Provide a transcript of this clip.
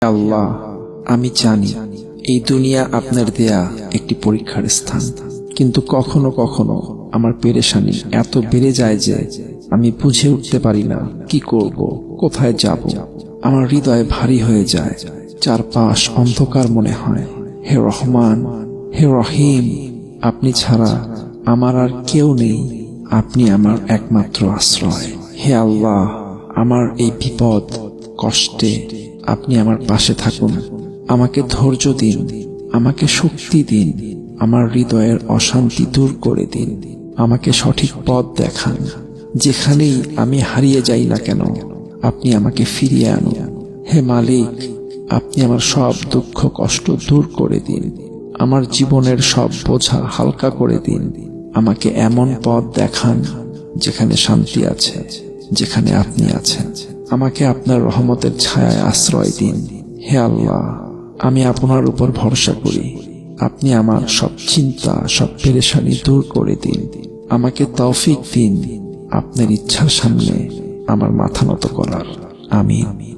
আল্লাহ, আমি জানি এই দুনিয়া আপনার দেয়া একটি পরীক্ষার স্থান, কিন্তু কখনো কখনো আমার পেরেশানি এত বেড়ে যায় যে আমি বুঝে উঠতে পারি না কি করব, কোথায় যাব। আমার হৃদয় ভারী হয়ে যায়, চারপাশ অন্ধকার মনে হয়। হে রহমান, হে রহিম, আপনি ছাড়া আমার আর কেউ নেই। আপনি আমার একমাত্র আশ্রয়। হে আল্লাহ, আমার এই বিপদ কষ্টে আপনি আমার পাশে থাকুন। আমাকে ধৈর্য দিন, আমাকে শক্তি দিন, আমার হৃদয়ের অশান্তি দূর করে দিন। আমাকে সঠিক পথ দেখান। যেখানেই আমি হারিয়ে যাই না কেন, আপনি আমাকে ফিরিয়ে আনুন। হে মালিক, আপনি আমার সব দুঃখ কষ্ট দূর করে দিন। আমার জীবনের সব বোঝা হালকা করে দিন। আমাকে এমন পথ দেখান যেখানে শান্তি আছে, যেখানে আপনি আছেন। আমাকে আপনার রহমতের ছায়ায় আশ্রয় দিন। হে আল্লাহ, আমি আপনার উপর ভরসা করি। আপনি আমার সব চিন্তা, সব পেরেশানি দূর করে দিন। আমাকে তৌফিক দিন আপনার ইচ্ছার সামনে আমার মাথা নত করার। আমিন।